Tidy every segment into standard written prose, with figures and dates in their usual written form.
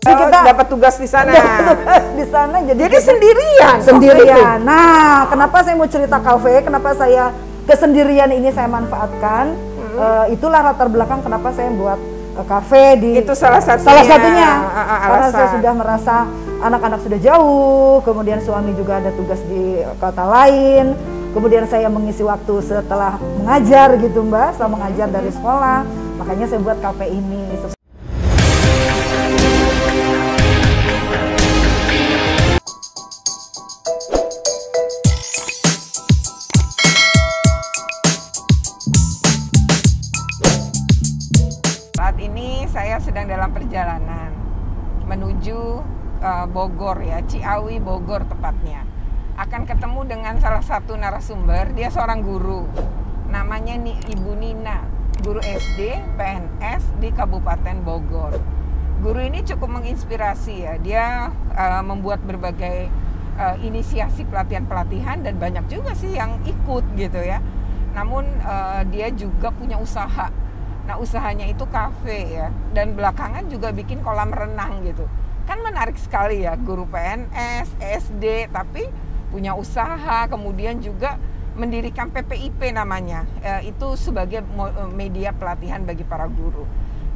kita dapat tugas di sana. Di sana jadi sendirian. Nah, kenapa saya mau cerita kafe? Kenapa saya kesendirian ini saya manfaatkan? Itulah latar belakang kenapa saya buat kafe di. Itu salah satunya. Karena saya sudah merasa anak-anak sudah jauh, kemudian suami juga ada tugas di kota lain. Kemudian saya mengisi waktu setelah mengajar gitu Mbak, setelah mengajar dari sekolah. Makanya saya buat kafe ini. Saat ini saya sedang dalam perjalanan menuju Bogor ya, Ciawi Bogor tepatnya. Akan ketemu dengan salah satu narasumber, dia seorang guru. Namanya Ibu Nina, guru SD PNS di Kabupaten Bogor. Guru ini cukup menginspirasi ya, dia membuat berbagai inisiasi pelatihan-pelatihan dan banyak juga sih yang ikut gitu ya. Namun dia juga punya usaha. Nah usahanya itu kafe ya, dan belakangan juga bikin kolam renang gitu. Kan menarik sekali ya, guru PNS, SD, tapi punya usaha, kemudian juga mendirikan PPIP namanya, itu sebagai media pelatihan bagi para guru.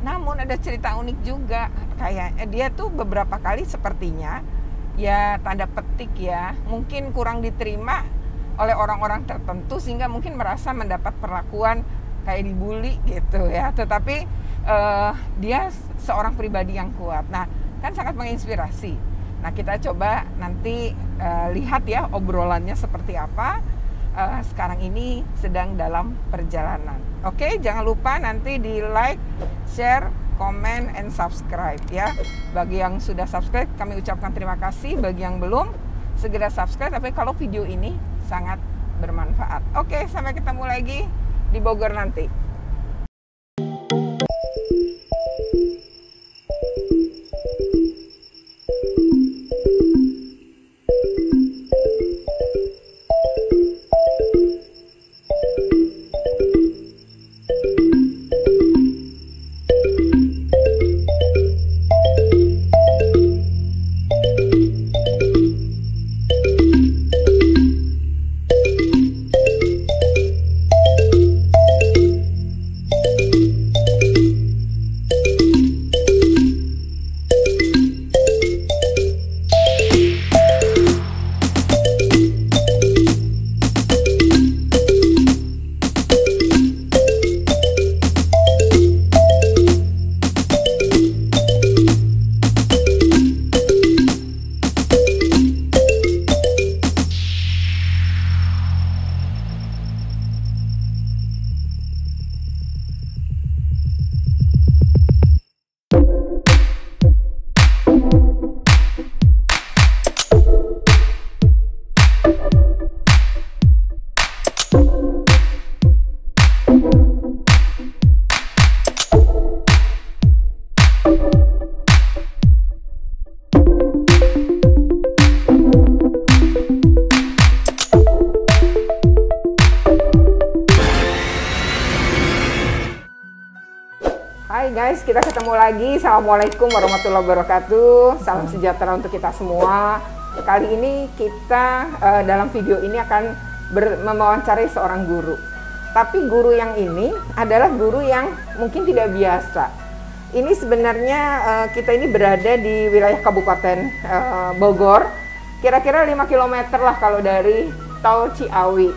Namun ada cerita unik juga, kayak dia tuh beberapa kali sepertinya, ya tanda petik ya, mungkin kurang diterima oleh orang-orang tertentu sehingga mungkin merasa mendapat perlakuan kayak dibully gitu ya, tetapi dia seorang pribadi yang kuat. Nah kan sangat menginspirasi. Nah kita coba nanti lihat ya obrolannya seperti apa. Sekarang ini sedang dalam perjalanan. Oke, jangan lupa nanti di like, share, comment, and subscribe ya. Bagi yang sudah subscribe kami ucapkan terima kasih. Bagi yang belum segera subscribe. Tapi kalau video ini sangat bermanfaat. Oke, sampai ketemu lagi di Bogor nanti. Hai guys, kita ketemu lagi. Assalamualaikum warahmatullahi wabarakatuh. Salam sejahtera untuk kita semua. Kali ini kita dalam video ini akan mewawancarai seorang guru. Tapi guru yang ini adalah guru yang mungkin tidak biasa. Ini sebenarnya kita ini berada di wilayah Kabupaten Bogor. Kira-kira 5 km lah kalau dari tol Ciawi.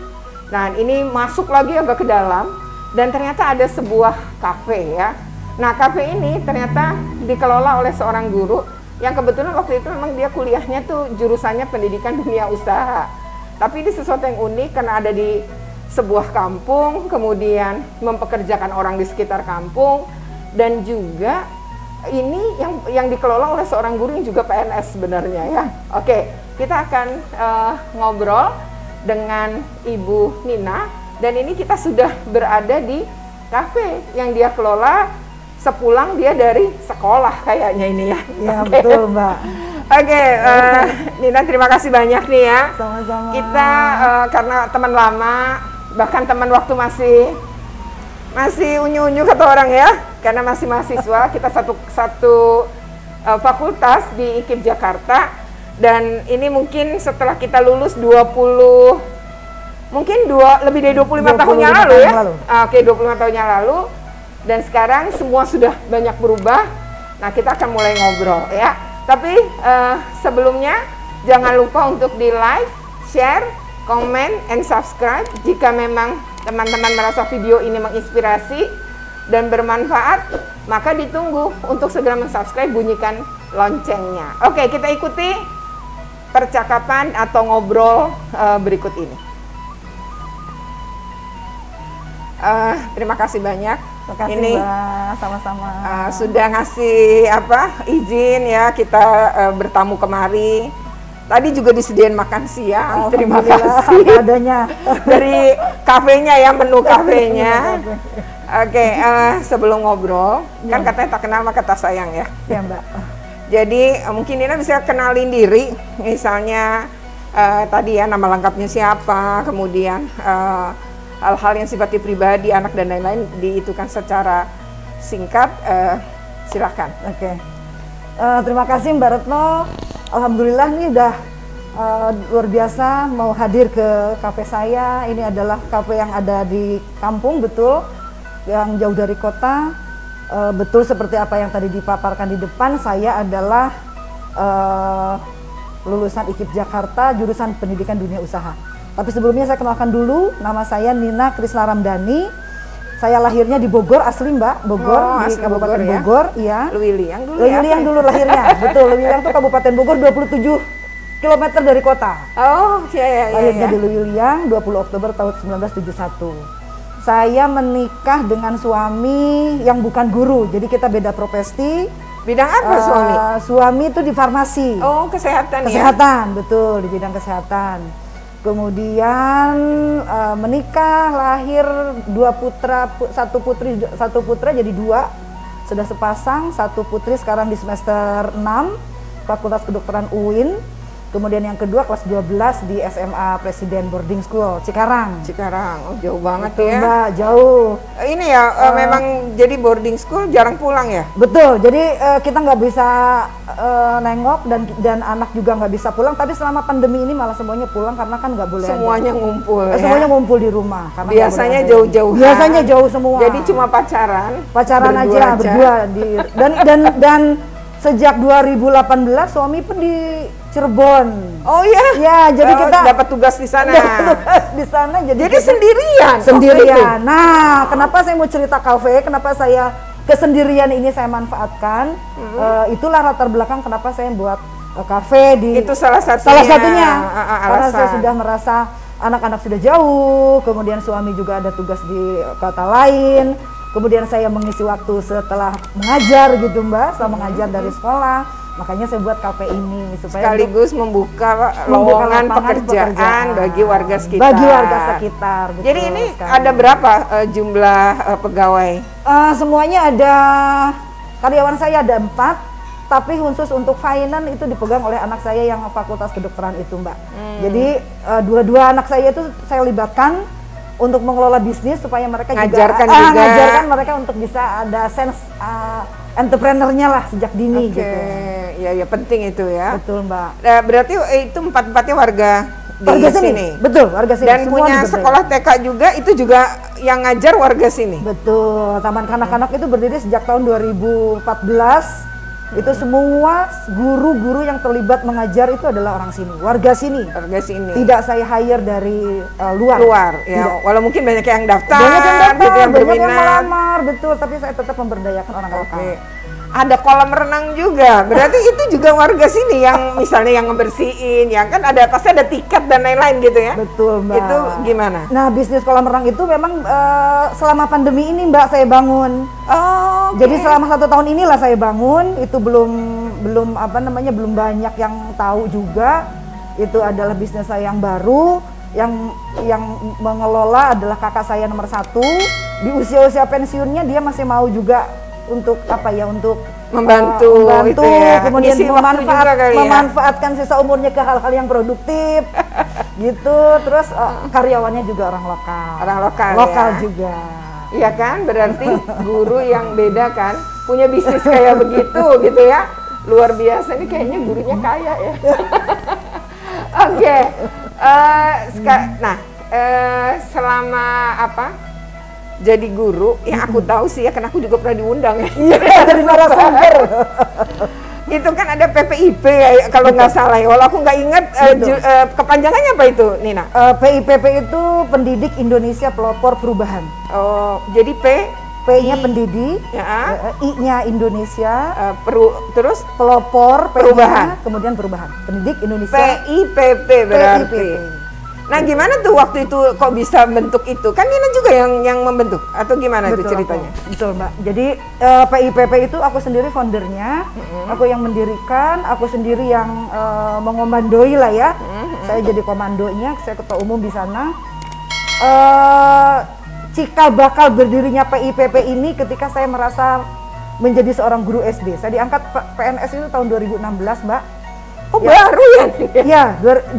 Nah ini masuk lagi agak ke dalam. Dan ternyata ada sebuah kafe ya. Nah kafe ini ternyata dikelola oleh seorang guru yang kebetulan waktu itu memang dia kuliahnya tuh jurusannya pendidikan dunia usaha. Tapi ini sesuatu yang unik karena ada di sebuah kampung, kemudian mempekerjakan orang di sekitar kampung, dan juga ini yang dikelola oleh seorang guru yang juga PNS sebenarnya ya. Oke, kita akan ngobrol dengan Ibu Nina, dan ini kita sudah berada di kafe yang dia kelola sepulang dia dari sekolah kayaknya ini ya. Iya betul Mbak. Oke, Nina terima kasih banyak nih ya. Sama-sama. Kita karena teman lama, bahkan teman waktu masih unyu-unyu kata orang ya, karena masih mahasiswa, kita satu fakultas di IKIP Jakarta, dan ini mungkin setelah kita lulus lebih dari 25 tahun yang lalu ya. Oke, 25 tahun yang lalu, dan sekarang semua sudah banyak berubah. Nah, kita akan mulai ngobrol ya. Tapi sebelumnya jangan lupa untuk di like, share, comment, and subscribe jika memang teman-teman merasa video ini menginspirasi dan bermanfaat, maka ditunggu untuk segera mensubscribe, bunyikan loncengnya. Oke, kita ikuti percakapan atau ngobrol berikut ini. Terima kasih banyak. Terima kasih, ini Mbak, sama-sama. Sudah ngasih izin ya kita bertamu kemari. Tadi juga disediain makan siang. Terima kasih. Adanya dari kafenya ya, menu kafenya. Oke, sebelum ngobrol, kan katanya tak kenal maka tak sayang ya. Ya, Mbak. Jadi mungkin Nina bisa kenalin diri, misalnya tadi ya nama lengkapnya siapa, kemudian hal-hal yang sifatnya pribadi, anak dan lain-lain diitukan secara singkat. Silakan. Oke. Terima kasih Mbak Retno. Alhamdulillah nih udah luar biasa mau hadir ke kafe saya. Ini adalah kafe yang ada di kampung, betul, yang jauh dari kota. Betul seperti apa yang tadi dipaparkan di depan, saya adalah lulusan IKIP Jakarta, jurusan Pendidikan Dunia Usaha. Tapi sebelumnya saya kenalkan dulu, nama saya Nina Krisna Ramdhani. Saya lahirnya di Bogor, asli Mbak, Bogor, di Kabupaten Bogor, ya. Lewiliang dulu Lewiliang dulu lahirnya, betul. Lewiliang itu Kabupaten Bogor, 27 km dari kota. Oh, iya. Lahirnya di Lewiliang, 20 Oktober tahun 1971. Saya menikah dengan suami yang bukan guru, jadi kita beda profesi. Bidang apa suami? Suami itu di farmasi. Oh, kesehatan ya? Kesehatan, betul, di bidang kesehatan. Kemudian menikah, lahir 2 putra, 1 putra jadi 2, sudah sepasang. 1 putri sekarang di semester 6 Fakultas Kedokteran UIN. Kemudian yang kedua kelas 12 di SMA Presiden Boarding School Cikarang. Oh, jauh banget betul, ya. Mbak, jauh. Ini ya memang jadi boarding school jarang pulang ya? Betul, jadi kita nggak bisa nengok dan anak juga nggak bisa pulang. Tapi selama pandemi ini malah semuanya pulang karena kan nggak boleh. Semuanya ngumpul. Semuanya ngumpul di rumah. Karena biasanya jauh-jauh. Biasanya jauh semua. Jadi cuma pacaran aja berdua dan sejak 2018 suami pun di Cirebon. Oh iya? Ya, jadi kita dapat tugas di sana. Jadi sendirian. Nah, kenapa saya mau cerita kafe? Kenapa saya kesendirian ini saya manfaatkan? Itulah latar belakang kenapa saya buat kafe di. Itu salah satunya. Karena saya sudah merasa anak-anak sudah jauh, kemudian suami juga ada tugas di kota lain. Kemudian saya mengisi waktu setelah mengajar gitu Mbak, setelah mengajar dari sekolah. Makanya saya buat kafe ini supaya sekaligus membuka lowongan pekerjaan bagi warga sekitar. Betul. Jadi ini ada berapa jumlah pegawai? Semuanya ada, karyawan saya ada 4, tapi khusus untuk finance itu dipegang oleh anak saya yang Fakultas Kedokteran itu Mbak. Jadi dua anak saya itu saya libatkan untuk mengelola bisnis supaya mereka ngajarkan mereka untuk bisa ada sense entrepreneurnya lah sejak dini gitu. Ya penting itu ya. Betul Mbak. Nah, berarti itu 4-4-nya warga di sini. Betul, warga sini. Dan semua punya sekolah TK juga, itu juga yang ngajar warga sini. Betul. Taman Kanak-Kanak itu berdiri sejak tahun 2014. Itu semua guru-guru yang terlibat mengajar itu adalah orang sini, warga sini. Tidak saya hire dari luar ya. Walau mungkin banyak yang daftar, banyak yang melamar, betul. Tapi saya tetap memberdayakan orang lokal. Ada kolam renang juga, berarti itu juga warga sini yang misalnya yang ngebersihin, yang kan ada pasti ada tiket dan lain-lain gitu ya. Betul Mbak. Itu gimana? Nah, bisnis kolam renang itu memang selama pandemi ini Mbak saya bangun. Jadi selama 1 tahun inilah saya bangun. Itu belum banyak yang tahu juga. Itu adalah bisnis saya yang baru, yang mengelola adalah kakak saya nomor 1. Di usia pensiunnya dia masih mau juga untuk membantu gitu ya. Kemudian memanfaatkan sisa umurnya ke hal-hal yang produktif gitu. Terus karyawannya juga orang lokal juga. Iya kan, berarti guru yang beda kan punya bisnis kayak begitu gitu ya. Luar biasa, ini kayaknya gurunya kaya ya. Oke. Nah, selama jadi guru, yang aku tahu sih ya, karena aku juga pernah diundang ya. Dari narasumber. Itu kan ada PPIP ya, kalau nggak salah ya. Walau aku nggak ingat kepanjangannya apa itu, Nina? PIPP itu Pendidik Indonesia Pelopor Perubahan. Oh, jadi P-nya pendidik, ya. I-nya Indonesia, terus pelopor, perubahan, kemudian perubahan. Pendidik Indonesia. PIPP berarti. PIPP. Nah, gimana tuh waktu itu kok bisa bentuk itu? Kan Nina juga yang membentuk atau gimana itu ceritanya? Betul, Mbak. Jadi PIPP itu aku sendiri foundernya, aku yang mendirikan, aku sendiri yang mengomandoi lah ya. Saya jadi komandonya, saya ketua umum di sana. Cikal bakal berdirinya PIPP ini ketika saya merasa menjadi seorang guru SD. Saya diangkat PNS itu tahun 2016, Mbak. Oh, ya. Baru ya? Iya, 2006.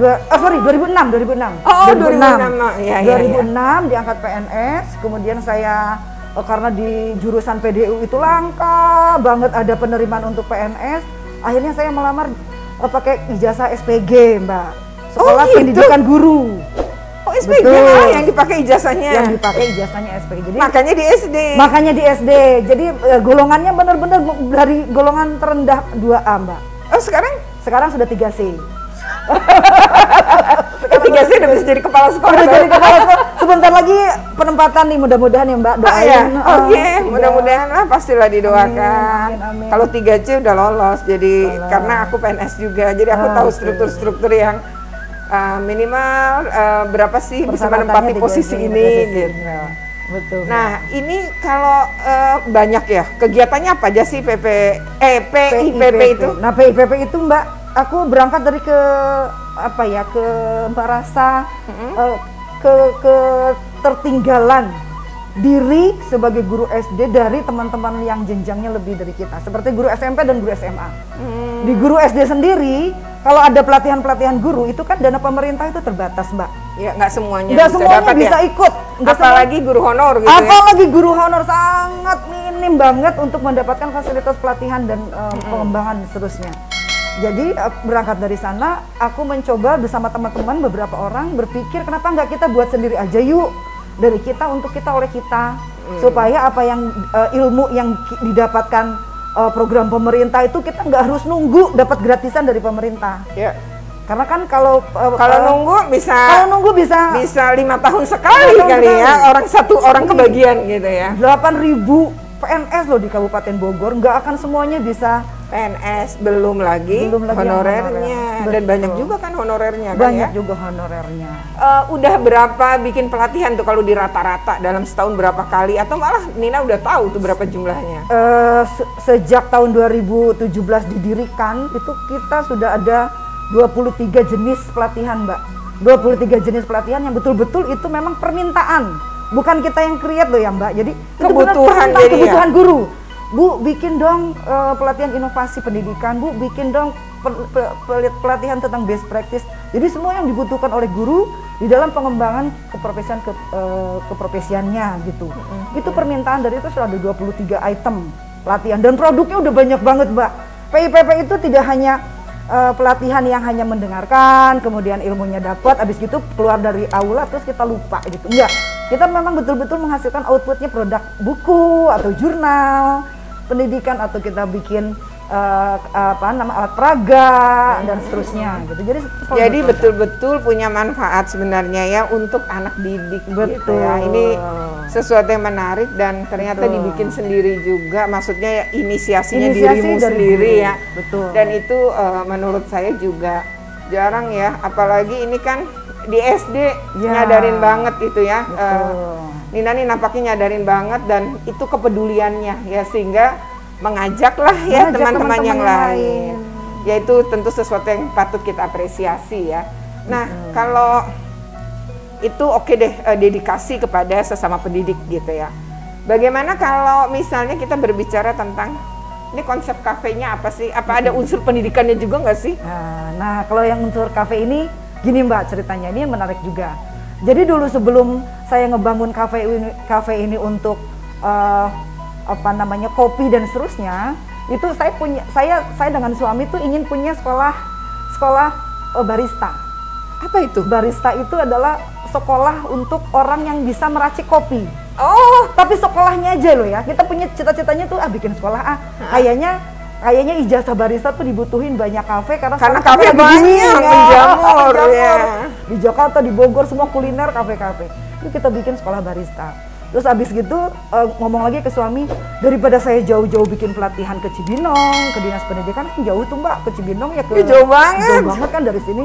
Oh, 2006. Ya, 2006 diangkat PNS, kemudian saya karena di jurusan PDU itu langka banget ada penerimaan untuk PNS, akhirnya saya melamar pakai ijazah SPG, Mbak. Sekolah Pendidikan Guru. Oh, SPG yang dipakai ijazahnya. Yang dipakai ijazahnya SPG. Jadi makanya di SD. Makanya di SD. Jadi golongannya benar-benar dari golongan terendah 2A, Mbak. Oh, sekarang sudah 3C. 3C udah bisa jadi kepala sekolah. Udah jadi kepala sekolah. Sebentar lagi penempatan nih, mudah-mudahan ya, Mbak. Doain. Mudah-mudahan lah, pastilah didoakan. Amin. Kalau 3C udah lolos. Jadi karena aku PNS juga, jadi aku tahu struktur-struktur yang minimal berapa sih bisa menempati posisi ini gitu. Betul. Nah, ini kalau banyak ya, kegiatannya apa aja sih PIPP itu? Nah, PIPP itu, Mbak, aku berangkat dari ke Mbak Rasa, ke tertinggalan diri sebagai guru SD dari teman-teman yang jenjangnya lebih dari kita, seperti guru SMP dan guru SMA. Di guru SD sendiri, kalau ada pelatihan-pelatihan guru itu kan dana pemerintah itu terbatas, Mbak. Ya, nggak semuanya bisa ikut. Apalagi guru honor gitu. Apalagi guru honor sangat minim banget untuk mendapatkan fasilitas pelatihan dan pengembangan seterusnya. Jadi berangkat dari sana, aku mencoba bersama teman-teman beberapa orang berpikir kenapa nggak kita buat sendiri aja yuk, dari kita untuk kita oleh kita, supaya apa yang ilmu yang didapatkan program pemerintah itu kita nggak harus nunggu dapat gratisan dari pemerintah. Ya. Karena kan kalau nunggu bisa 5 tahun sekali ya, orang kebagian gitu ya. 8.000 PNS loh di Kabupaten Bogor, nggak akan semuanya bisa PNS, belum lagi honorernya, dan banyak juga kan honorernya. Banyak juga honorernya. Udah berapa bikin pelatihan tuh kalau di rata-rata dalam setahun berapa kali, atau malah Nina udah tahu tuh berapa jumlahnya? Sejak tahun 2017 didirikan itu kita sudah ada 23 jenis pelatihan, Mbak. 23 jenis pelatihan yang betul-betul itu memang permintaan, bukan kita yang create loh ya, Mbak. Jadi kebutuhan guru. Bu, bikin dong pelatihan inovasi pendidikan, Bu, bikin dong pelatihan tentang best practice. Jadi semua yang dibutuhkan oleh guru di dalam pengembangan keprofesiannya gitu. Itu permintaan dari itu sudah ada 23 item pelatihan dan produknya udah banyak banget, Mbak. PIPP itu tidak hanya pelatihan yang hanya mendengarkan, kemudian ilmunya dapat, habis gitu keluar dari aula terus kita lupa gitu. Enggak, kita memang betul-betul menghasilkan outputnya produk buku atau jurnal pendidikan, atau kita bikin alat peraga dan seterusnya gitu. Jadi betul-betul punya manfaat sebenarnya ya untuk anak didik. Betul. Gitu ya. Ini sesuatu yang menarik dan ternyata dibikin sendiri juga, maksudnya ya inisiasinya dirimu sendiri ya. Betul. Dan itu menurut saya juga jarang ya, apalagi ini kan di SD nyadarin banget itu ya. Nina nih nampaknya nyadarin banget, dan itu kepeduliannya ya, sehingga mengajaklah ya teman-teman yang lain. Yaitu tentu sesuatu yang patut kita apresiasi ya. Nah, kalau itu oke deh, dedikasi kepada sesama pendidik gitu ya. Bagaimana kalau misalnya kita berbicara tentang ini konsep kafenya apa sih? Apa ada unsur pendidikannya juga nggak sih? Nah, kalau yang unsur kafe ini gini, Mbak, ceritanya ini menarik juga. Jadi dulu sebelum saya ngebangun kafe ini untuk kopi dan seterusnya, itu saya dengan suami tuh ingin punya sekolah barista. Apa itu? Barista itu adalah sekolah untuk orang yang bisa meracik kopi. Oh, Tapi sekolahnya aja loh ya. Kita punya cita-citanya tuh bikin sekolah Kayaknya ijazah barista tuh dibutuhin banyak kafe karena kafe banyak menjamur ya. Di Jakarta, di Bogor semua kuliner kafe-kafe. Itu kita bikin sekolah barista. Terus abis gitu ngomong lagi ke suami, daripada saya jauh-jauh bikin pelatihan ke Cibinong, ke Dinas Pendidikan kan jauh tuh Mbak, ke Cibinong ya jauh banget. Jauh banget kan dari sini.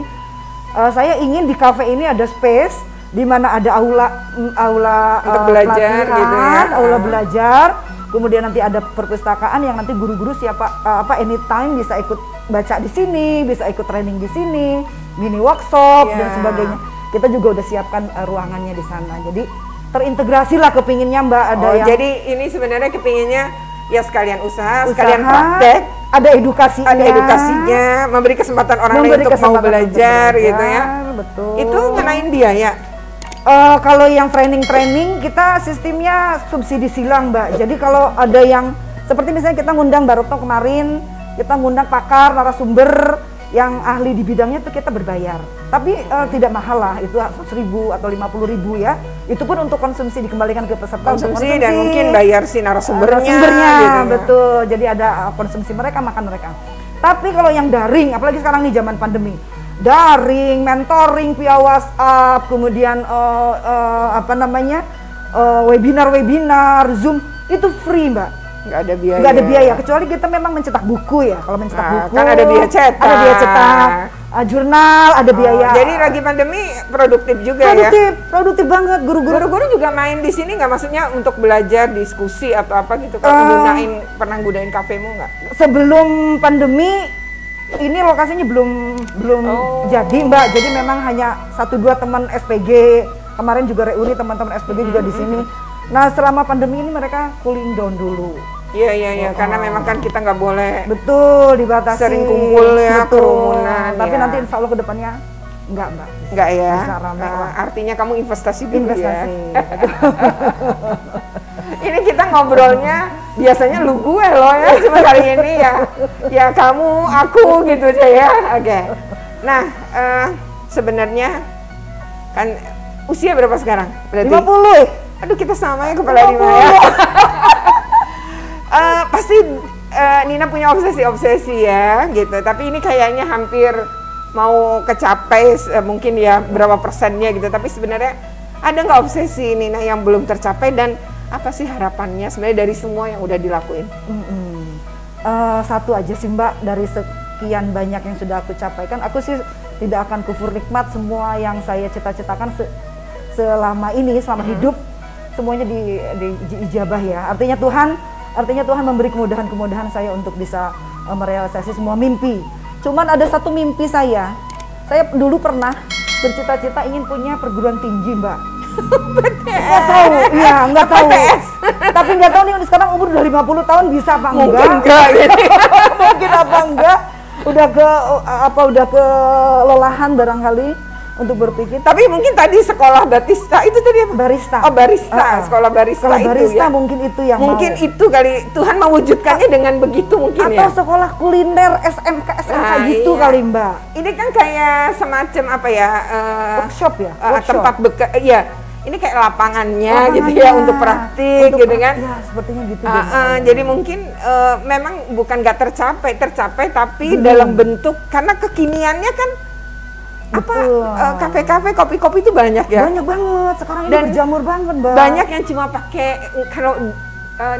Saya ingin di kafe ini ada space di mana ada aula untuk belajar gitu ya. Aula belajar. Kemudian nanti ada perpustakaan yang nanti guru-guru anytime bisa ikut baca di sini, bisa ikut training di sini, mini workshop dan sebagainya. Kita juga udah siapkan ruangannya di sana. Jadi terintegrasi lah kepinginnya Mbak ada yang. Jadi ini sebenarnya kepinginnya ya sekalian usaha, sekalian praktek, ada edukasinya, memberi kesempatan orang lain untuk mau belajar gitu ya. Betul. Itu ngenain biaya. Kalau yang training kita sistemnya subsidi silang Mbak. Jadi kalau ada yang seperti misalnya kita ngundang Baroto kemarin, kita ngundang pakar narasumber yang ahli di bidangnya tuh kita berbayar. Tapi tidak mahal lah, itu 1.000 atau 50.000 ya. Itu pun untuk konsumsi dikembalikan ke peserta. Konsumsi dan mungkin bayar si narasumbernya gitu. Betul. Jadi ada konsumsi mereka, makan mereka. Tapi kalau yang daring, apalagi sekarang nih zaman pandemi, daring, mentoring via WhatsApp, kemudian webinar, Zoom, itu free Mbak. Nggak ada biaya. Nggak ada biaya, kecuali kita memang mencetak buku ya. Kalau mencetak buku kan ada biaya cetak. Ada biaya cetak, jurnal, ada biaya. Jadi lagi pandemi produktif juga produktif banget. Guru-guru juga main di sini nggak, maksudnya untuk belajar, diskusi atau apa gitu. Pernah gunain kafemu nggak? Sebelum pandemi ini lokasinya belum jadi Mbak. Jadi memang hanya 1-2 teman SPG. Kemarin juga reuni teman-teman SPG juga di sini. Nah selama pandemi ini mereka cooling down dulu. Iya, karena memang kan kita nggak boleh. Betul, dibatasi. Sering kumpul ya, kerumunan. Tapi nanti insya Allah kedepannya enggak Mbak. Enggak ya. Bisa rame lah. Artinya kamu investasi dulu ya. Ini kita ngobrolnya biasanya lu gue loh ya, cuma kali ini ya kamu, aku gitu aja ya. Oke. Nah, sebenarnya kan usia berapa sekarang? Berarti 50. Aduh, kita sama ya kepala 5 ya. Pasti Nina punya obsesi ya gitu. Tapi ini kayaknya hampir mau kecapai, mungkin ya berapa persennya gitu. Tapi sebenarnya ada nggak obsesi Nina yang belum tercapai, dan apa sih harapannya sebenarnya dari semua yang udah dilakuin? Satu aja sih Mbak, dari sekian banyak yang sudah aku capaikan, aku sih tidak akan kufur nikmat. Semua yang saya cita-citakan selama hidup, semuanya diijabah ya. Artinya Tuhan memberi kemudahan saya untuk bisa merealisasi semua mimpi. Cuman ada satu mimpi saya dulu pernah bercita-cita ingin punya perguruan tinggi Mbak. Nggak tahu. Tapi nggak tahu nih sekarang umur udah 50 tahun bisa apa enggak? Mungkin enggak gitu. Mungkin apa enggak? Udah kelelahan barangkali untuk berpikir. Tapi mungkin tadi sekolah barista itu tadi apa? Barista. Oh, barista. Sekolah barista itu ya. Mungkin itu yang itu kali Tuhan mewujudkannya dengan begitu mungkin atau sekolah kuliner SMK gitu kali Mbak. Ini kan kayak semacam apa ya? Workshop ya? Tempat ini kayak lapangannya gitu ya untuk praktik gitu kan? Ya, sepertinya gitu. Jadi mungkin memang bukan nggak tercapai tapi dalam bentuk, karena kekiniannya kan kafe-kafe, kopi-kopi itu banyak ya? Banyak banget, sekarang ini berjamur banget Mbak. Banyak yang cuma pakai, kalau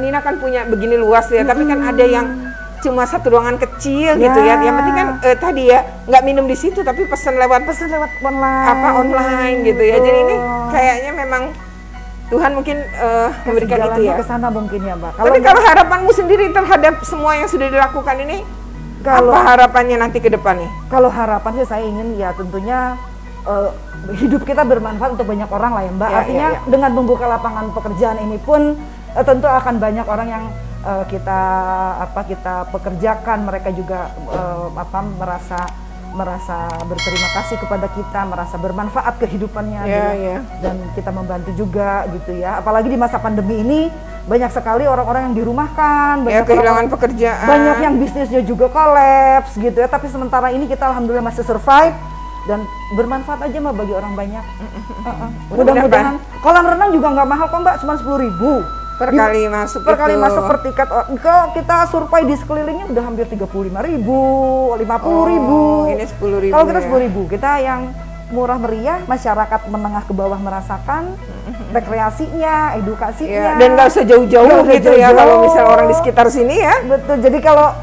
Nina kan punya begini luas ya, tapi kan ada yang cuma satu ruangan kecil gitu ya. Yang penting kan tadi ya nggak minum di situ, tapi pesan lewat online gitu ya. Jadi ini kayaknya memang Tuhan mungkin memberikan itu ya. Ke sana mungkin ya Mbak. Tapi kalau harapanmu sendiri terhadap semua yang sudah dilakukan ini, apa harapannya nanti ke depan nih? Kalau harapannya saya ingin ya tentunya hidup kita bermanfaat untuk banyak orang lah ya Mbak. Artinya dengan membuka lapangan pekerjaan ini pun tentu akan banyak orang yang kita pekerjakan. Mereka juga merasa merasa berterima kasih kepada kita, merasa bermanfaat kehidupannya, dan kita membantu juga gitu ya. Apalagi di masa pandemi ini banyak sekali orang-orang yang dirumahkan, banyak kehilangan pekerjaan, banyak yang bisnisnya juga kolaps gitu ya. Tapi sementara ini kita alhamdulillah masih survive dan bermanfaat aja Mbak bagi orang banyak. Mudah-mudahan kolam renang juga nggak mahal kok Mbak, cuma 10.000 per kali masuk. Per kali masuk per tiket. Kita survei di sekelilingnya udah hampir 35.000, 50.000. Ini 10.000. Kalau kita 10.000, kita yang murah meriah, masyarakat menengah ke bawah merasakan rekreasinya, edukasinya. Dan nggak usah jauh-jauh gitu ya kalau misal orang di sekitar sini ya. Betul. Jadi kalau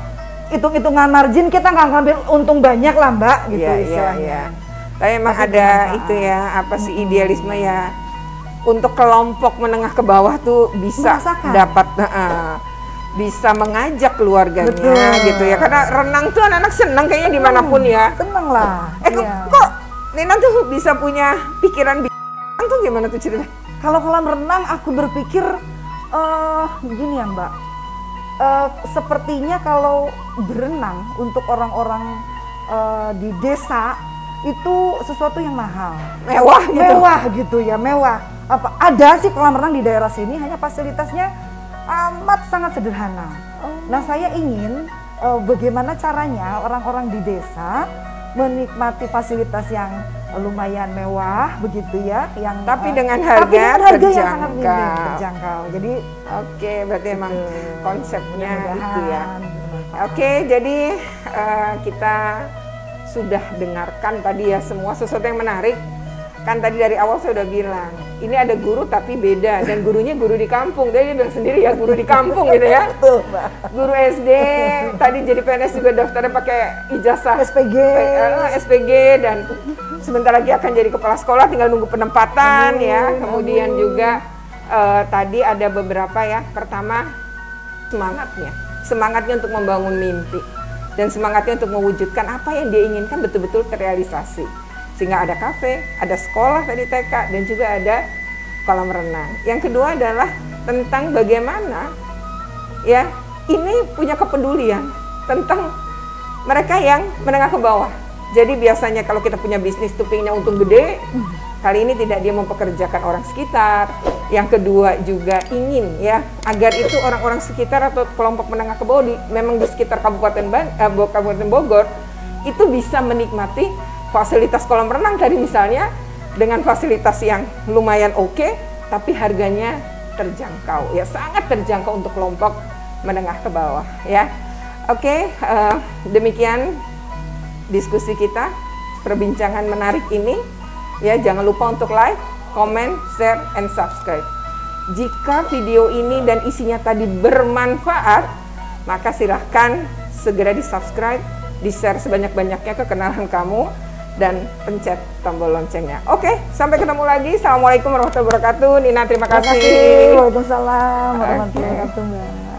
hitung-hitungan margin kita nggak ngambil untung banyak lah Mbak gitu Iya. Tapi emang ada itu ya, apa sih idealisme ya, untuk kelompok menengah ke bawah tuh bisa dapat bisa mengajak keluarganya gitu ya, karena renang tuh anak-anak seneng kayaknya dimanapun ya. Seneng lah. Kok Nina tuh bisa punya pikiran tuh gimana tuh ceritanya? Kalau kolam renang aku berpikir gini ya Mbak, sepertinya kalau berenang untuk orang-orang di desa itu sesuatu yang mahal, mewah gitu ya, mewah. Apa ada sih kolam renang di daerah sini, hanya fasilitasnya amat sangat sederhana. Nah saya ingin bagaimana caranya orang-orang di desa menikmati fasilitas yang lumayan mewah begitu ya, yang dengan harga yang sangat terjangkau. Jadi berarti emang konsepnya itu ya. Jadi kita sudah dengarkan tadi ya semua sesuatu yang menarik. Kan tadi dari awal saya udah bilang, ini ada guru tapi beda, dan gurunya guru di kampung. Dia bilang sendiri ya, guru di kampung gitu ya. Guru SD, tadi jadi PNS juga daftarnya pakai ijazah SPG, dan sebentar lagi akan jadi kepala sekolah, tinggal nunggu penempatan ya. Kemudian juga tadi ada beberapa ya. Pertama, semangatnya untuk membangun mimpi, dan semangatnya untuk mewujudkan apa yang dia inginkan betul-betul terrealisasi. Sehingga ada kafe, ada sekolah tadi TK, dan juga ada kolam renang. Yang kedua adalah tentang bagaimana ya ini punya kepedulian tentang mereka yang menengah ke bawah. Jadi biasanya kalau kita punya bisnis tuh pinginnya untung gede, kali ini tidak dia mempekerjakan orang sekitar. Yang kedua juga ingin ya agar itu orang-orang sekitar atau kelompok menengah ke bawah memang di sekitar Kabupaten Bogor itu bisa menikmati fasilitas kolam renang tadi misalnya, dengan fasilitas yang lumayan oke, tapi harganya terjangkau ya, sangat terjangkau untuk kelompok menengah ke bawah ya. Demikian diskusi kita, perbincangan menarik ini ya. Jangan lupa untuk like, comment, share, and subscribe. Jika video ini dan isinya tadi bermanfaat, maka silahkan segera di subscribe, di share sebanyak-banyaknya ke kenalan kamu, dan pencet tombol loncengnya. Sampai ketemu lagi. Assalamualaikum warahmatullahi wabarakatuh. Nina, terima kasih. Waalaikumsalam warahmatullahi wabarakatuh, Mbak.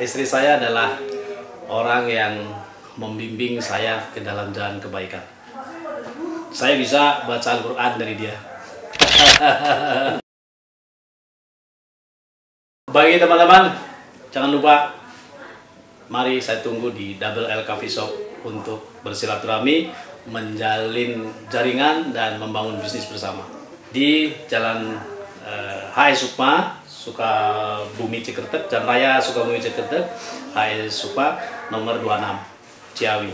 Istri saya adalah orang yang membimbing saya ke dalam jalan kebaikan. Saya bisa baca Al-Quran dari dia. Bagi teman-teman, jangan lupa, mari saya tunggu di Double L Coffee Shop untuk bersilaturahmi, menjalin jaringan, dan membangun bisnis bersama. Di Jalan HS Sukma, Sukabumi Cikertek, Jalan Raya Sukabumi Cikertek, HS Sukma nomor 26, Ciawi.